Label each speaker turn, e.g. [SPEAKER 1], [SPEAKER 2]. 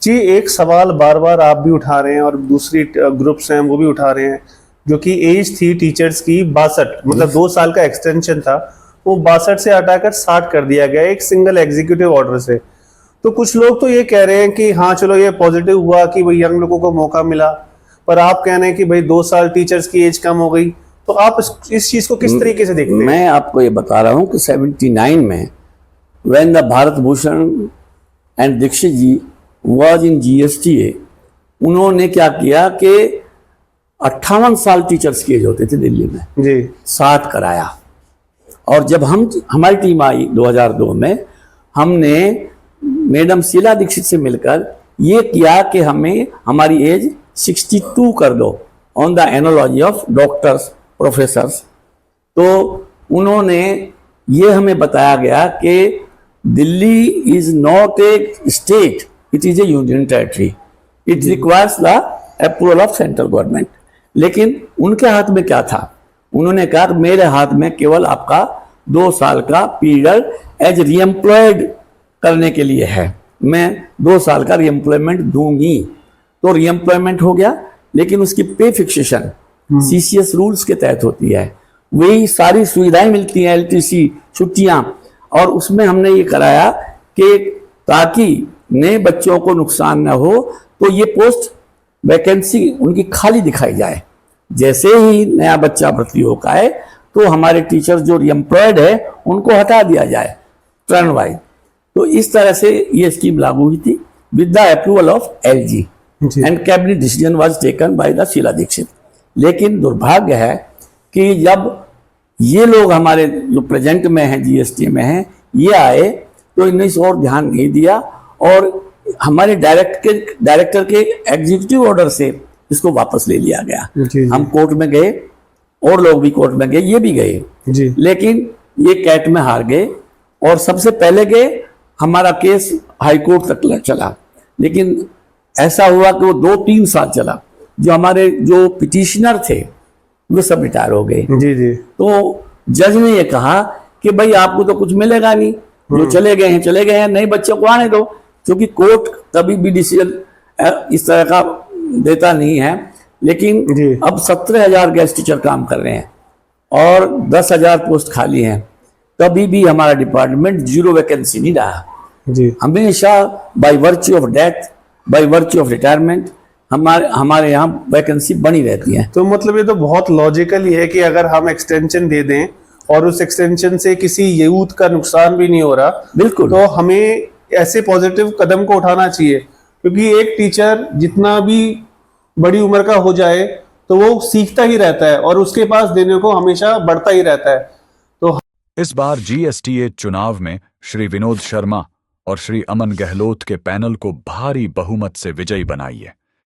[SPEAKER 1] जी, एक सवाल बार बार आप भी उठा रहे हैं और दूसरी ग्रुप्स हैं वो भी उठा रहे हैं, जो कि एज थी टीचर्स की 62, मतलब 2 साल का एक्सटेंशन था, वो 62 से हटाकर 60 कर दिया गया एक सिंगल एग्जीक्यूटिव ऑर्डर से। तो कुछ लोग तो ये कह रहे हैं कि हाँ चलो ये पॉजिटिव हुआ कि भाई यंग लोगों को मौका मिला, पर आप कह रहे हैं कि भाई 2 साल टीचर्स की एज कम हो गई। तो आप इस चीज को किस तरीके से देखते हैं?
[SPEAKER 2] मैं आपको ये बता रहा हूं कि 79 में when the Bharat Bhushan and Dikshit ji was in GSTA, उन्होंने क्या किया कि 58 साल टीचर्स की एज होते थे दिल्ली में,
[SPEAKER 1] जी
[SPEAKER 2] 60 कराया। और जब हमारी टीम आई 2002 में, हमने मैडम शीला दीक्षित से मिलकर ये किया कि हमें हमारी एज 62 कर दो on the analogy of doctors professors. तो उन्होंने ये हमें बताया गया कि Delhi is not a state, it is A union territory, it requires the approval of central government. लेकिन उनके हाथ में क्या था? उन्होंने कहा कि मेरे हाथ में केवल आपका 2 साल का पीरियड एज रीएम्प्लॉयड करने के लिए है, मैं 2 साल का रीएम्प्लॉयमेंट दूंगी। तो रीएम्प्लॉयमेंट हो गया, लेकिन उसकी पे फिक्सेशन सीसीएस रूल्स के तहत होती है, वही सारी सुविधाएं मिलती हैं, एलटीसी, छुट्टियां। और उसमें हमने ये कराया कि ताकि नए बच्चों को नुकसान ना हो, तो ये पोस्ट वैकेंसी उनकी खाली दिखाई जाए। जैसे ही नया बच्चा भर्ती होकर आए तो हमारे टीचर जो रीएम्प्लॉयड है उनको हटा दिया जाए टर्न वाइज। तो इस तरह से ये स्कीम लागू हुई थी with the approval of LG and cabinet decision was taken by the Sheila Dikshit. लेकिन दुर्भाग्य है कि जब ये लोग हमारे जो प्रेजेंट में हैं, जीएसटी में हैं, ये आए तो इन्हें इस और ध्यान नहीं दिया और हमारे डायरेक्टर के एग्जीक्यूटिव ऑर्डर से इसको वापस ले लिया गया।
[SPEAKER 1] जी।
[SPEAKER 2] हम कोर्ट में गए और लोग भी कोर्ट में गए, ये भी गए
[SPEAKER 1] जी।
[SPEAKER 2] लेकिन ये कैट में हार गए। और सबसे पहले गए, हमारा केस हाई कोर्ट तक चला, लेकिन ऐसा हुआ कि वो 2-3 साल चला। जो हमारे जो पिटिशनर थे वो सब रिटायर हो गए।
[SPEAKER 1] जी जी।
[SPEAKER 2] तो जज ने ये कहा कि भाई आपको तो कुछ मिलेगा नहीं, जो चले गए हैं चले गए हैं, नए बच्चों को आने दो। क्योंकि कोर्ट कभी भी डिसीजन इस तरह का देता नहीं है। लेकिन अब 17,000 गेस्ट टीचर काम कर रहे हैं और 10,000 पोस्ट खाली हैं, कभी भी हमारा डिपार्टमेंट 0 वैकेंसी नहीं रहा।
[SPEAKER 1] जी।
[SPEAKER 2] हमेशा by virtue of death, by virtue of retirement हमारे यहाँ वैकेंसी बनी रहती है।
[SPEAKER 1] तो मतलब ये तो बहुत लॉजिकल ही है कि अगर हम एक्सटेंशन दे दें और उस एक्सटेंशन से किसी यूथ का नुकसान भी नहीं हो रहा,
[SPEAKER 2] बिल्कुल,
[SPEAKER 1] तो हमें ऐसे पॉजिटिव कदम को उठाना चाहिए। क्योंकि एक टीचर जितना भी बड़ी उम्र का हो जाए तो वो सीखता ही रहता है और उसके पास देने को हमेशा बढ़ता ही रहता है। तो
[SPEAKER 3] इस बार जीएसटीए चुनाव में श्री विनोद शर्मा और श्री अमन गहलोत के पैनल को भारी बहुमत से विजयी बनाइए।